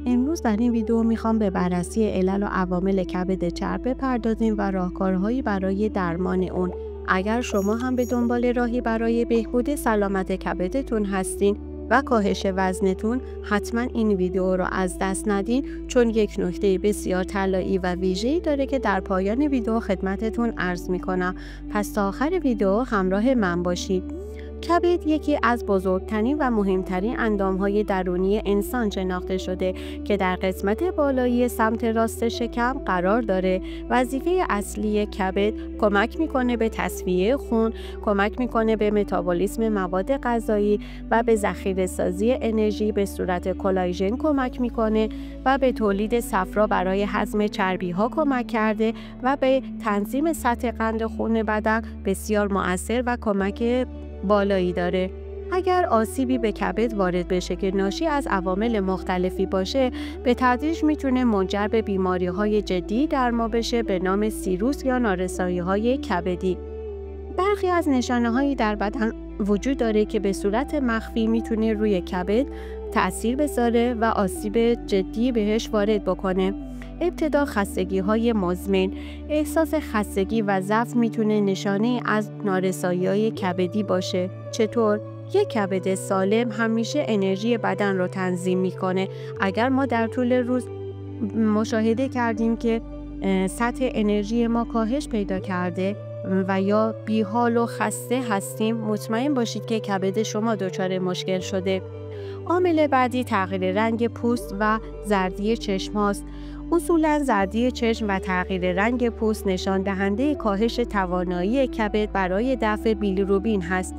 امروز در این ویدیو میخوام به بررسی علل و عوامل کبد چرب بپردازیم و راهکارهایی برای درمان اون. اگر شما هم به دنبال راهی برای بهبود سلامت کبدتون هستین و کاهش وزنتون، حتما این ویدیو رو از دست ندین، چون یک نکته بسیار طلایی و ویژه‌ای داره که در پایان ویدیو خدمتتون عرض میکنم. پس تا آخر ویدیو همراه من باشید. کبد یکی از بزرگترین و مهمترین اندامهای درونی انسان شناخته شده که در قسمت بالایی سمت راست شکم قرار داره. وظیفه اصلی کبد کمک میکنه به تصفیه خون، کمک میکنه به متابولیسم مواد غذایی و به ذخیره سازی انرژی به صورت کلاژن کمک میکنه و به تولید صفرا برای هضم چربی ها کمک کرده و به تنظیم سطح قند خون بدن بسیار مؤثر و کمک بالایی داره. اگر آسیبی به کبد وارد بشه که ناشی از عوامل مختلفی باشه، به تدریج میتونه منجر به بیماری‌های جدی در ما بشه به نام سیروس یا نارسایی‌های کبدی. برخی از نشانه‌هایی در بدن وجود داره که به صورت مخفی میتونه روی کبد تأثیر بذاره و آسیب جدی بهش وارد بکنه. ابتدا خستگی‌های مزمن. احساس خستگی و ضعف میتونه نشانه از نارسایی‌های کبدی باشه. چطور؟ یک کبد سالم همیشه انرژی بدن رو تنظیم میکنه. اگر ما در طول روز مشاهده کردیم که سطح انرژی ما کاهش پیدا کرده و یا بیحال و خسته هستیم، مطمئن باشید که کبد شما دچار مشکل شده. عامل بعدی تغییر رنگ پوست و زردی چشم هاست. اصولاً زردی چشم و تغییر رنگ پوست نشان دهنده کاهش توانایی کبد برای دفع بیلیروبین هست.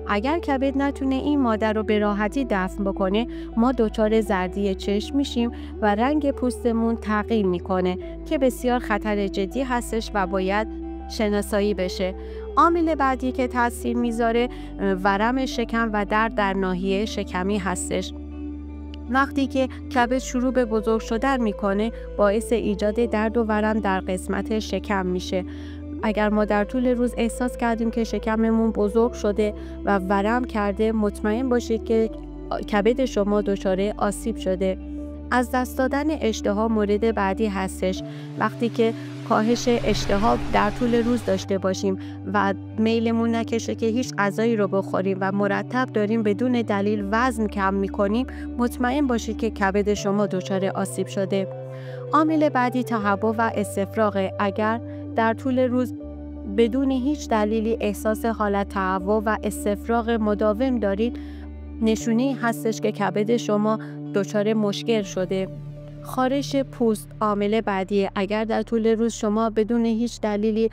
اگر کبد نتونه این ماده رو به راحتی دفع بکنه، ما دچار زردی چشم میشیم و رنگ پوستمون تغییر میکنه که بسیار خطر جدی هستش و باید شناسایی بشه. عامل بعدی که تاثیر میذاره ورم شکم و درد در ناحیه شکمی هستش. وقتی که کبد شروع به بزرگ شدن میکنه، باعث ایجاد درد و ورم در قسمت شکم میشه. اگر ما در طول روز احساس کردیم که شکممون بزرگ شده و ورم کرده، مطمئن باشید که کبد شما دچار آسیب شده. از دست دادن اشتها مورد بعدی هستش. وقتی که کاهش اشتها در طول روز داشته باشیم و میلمون نکشه که هیچ غذایی رو بخوریم و مرتب داریم بدون دلیل وزن کم میکنیم، مطمئن باشید که کبد شما دچار آسیب شده. عامل بعدی تهوع و استفراغ. اگر در طول روز بدون هیچ دلیلی احساس حالت تهوع و استفراغ مداوم دارید، نشونه هستش که کبد شما دچار مشکل شده. خارش پوست عامل بعدی. اگر در طول روز شما بدون هیچ دلیلی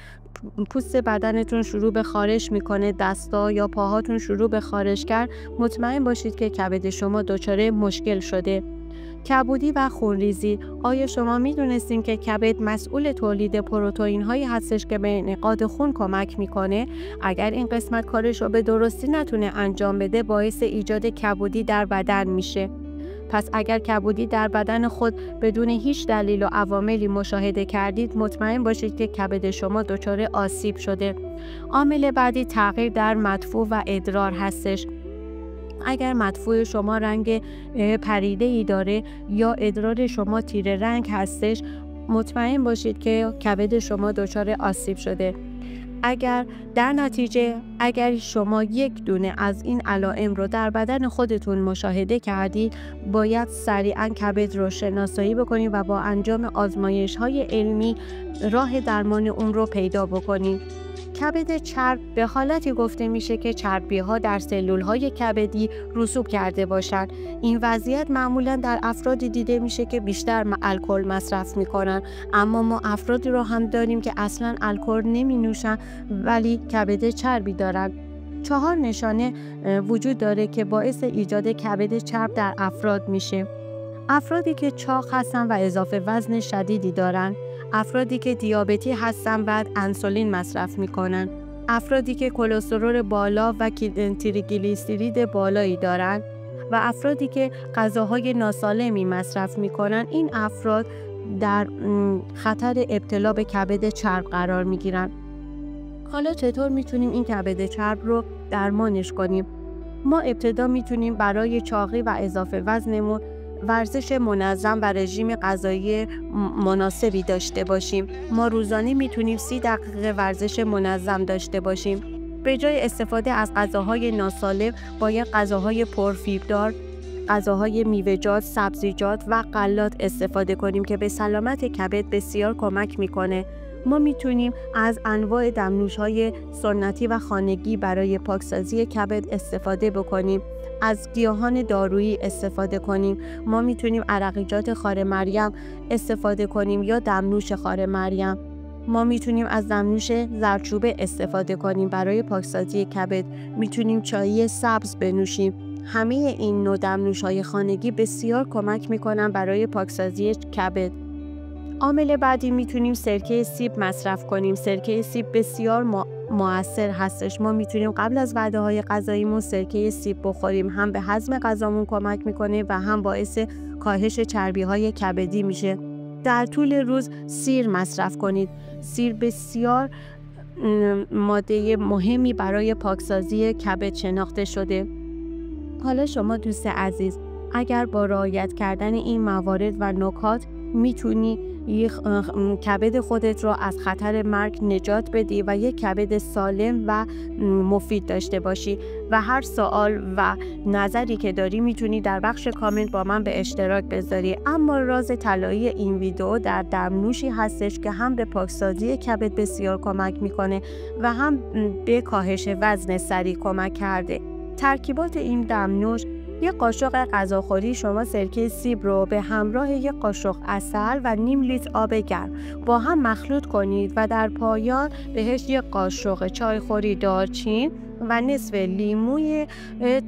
پوست بدنتون شروع به خارش میکنه، دستا یا پاهاتون شروع به خارش کرد، مطمئن باشید که کبد شما دچار مشکل شده. کبودی و خونریزی. آیا شما میدونستین که کبد مسئول تولید پروتئین هایی هستش که به انعقاد خون کمک میکنه؟ اگر این قسمت کارش رو به درستی نتونه انجام بده، باعث ایجاد کبودی در بدن میشه. پس اگر کبودی در بدن خود بدون هیچ دلیل و عواملی مشاهده کردید، مطمئن باشید که کبد شما دچار آسیب شده. عامل بعدی تغییر در مدفوع و ادرار هستش. اگر مدفوع شما رنگ پریده‌ای داره یا ادرار شما تیره رنگ هستش، مطمئن باشید که کبد شما دچار آسیب شده. اگر در نتیجه شما یک دونه از این علائم رو در بدن خودتون مشاهده کردید، باید سریعاً کبد رو شناسایی بکنید و با انجام آزمایش‌های علمی راه درمان اون رو پیدا بکنید. کبد چرب به حالتی گفته میشه که چربی‌ها در سلول‌های کبدی رسوب کرده باشند. این وضعیت معمولاً در افرادی دیده میشه که بیشتر الکل مصرف میکنن، اما ما افرادی رو هم داریم که اصلاً الکل نمینوشن ولی کبد چربی دارن. 4 نشانه وجود داره که باعث ایجاد کبد چرب در افراد میشه. افرادی که چاق هستن و اضافه وزن شدیدی دارن، افرادی که دیابتی هستن و انسولین مصرف میکنن، افرادی که کلسترول بالا و تریگلیسیرید بالایی دارن و افرادی که غذاهای ناسالمی مصرف میکنن. این افراد در خطر ابتلا به کبد چرب قرار میگیرن. حالا چطور میتونیم این کبد چرب رو درمانش کنیم؟ ما ابتدا میتونیم برای چاقی و اضافه وزنمون ورزش منظم و رژیم غذایی مناسبی داشته باشیم. ما روزانه میتونیم 30 دقیقه ورزش منظم داشته باشیم. به جای استفاده از غذاهای ناسالم باید غذاهای پرفیبردار، غذاهای میوه‌جات، سبزیجات و غلات استفاده کنیم که به سلامت کبد بسیار کمک میکنه. ما میتونیم از انواع دمنوش‌های سنتی و خانگی برای پاکسازی کبد استفاده بکنیم. از گیاهان دارویی استفاده کنیم. ما میتونیم عرقیجات خار مریم استفاده کنیم یا دمنوش خار مریم. ما میتونیم از دمنوش زردچوبه استفاده کنیم برای پاکسازی کبد. میتونیم چای سبز بنوشیم. همه این نوع دمنوش‌های خانگی بسیار کمک میکنن برای پاکسازی کبد. عامل بعدی میتونیم سرکه سیب مصرف کنیم. سرکه سیب بسیار مؤثر هستش. ما میتونیم قبل از وعده‌های غذاییمون سرکه سیب بخوریم. هم به هضم غذامون کمک میکنه و هم باعث کاهش چربی‌های کبدی میشه. در طول روز سیر مصرف کنید. سیر بسیار ماده مهمی برای پاکسازی کبد شناخته شده. حالا شما دوست عزیز، اگر با رعایت کردن این موارد و نکات میتونی کبد خودت را از خطر مرگ نجات بدی و یک کبد سالم و مفید داشته باشی و هر سوال و نظری که داری میتونی در بخش کامنت با من به اشتراک بذاری. اما راز طلایی این ویدیو در دمنوشی هستش که هم به پاکسازی کبد بسیار کمک میکنه و هم به کاهش وزن سریع کمک کرده. ترکیبات این دمنوش: یک قاشق غذاخوری شما سرکه سیب رو به همراه یک قاشق عسل و نیم لیتر آب گرم با هم مخلوط کنید و در پایان بهش یک قاشق چایخوری دارچین و نصف لیموی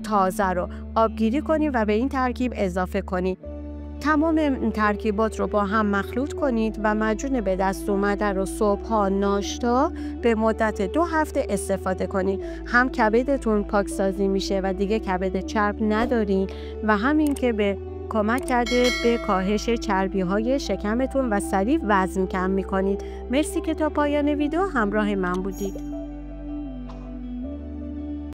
تازه رو آبگیری کنید و به این ترکیب اضافه کنید. تمام ترکیبات رو با هم مخلوط کنید و معجون به دست اومده رو صبح‌ها ناشتا به مدت 2 هفته استفاده کنید. هم کبدتون پاکسازی میشه و دیگه کبد چرب ندارین و همین که به کمک کرده به کاهش چربی‌های شکمتون و سریع وزن کم می‌کنید. مرسی که تا پایان ویدیو همراه من بودید.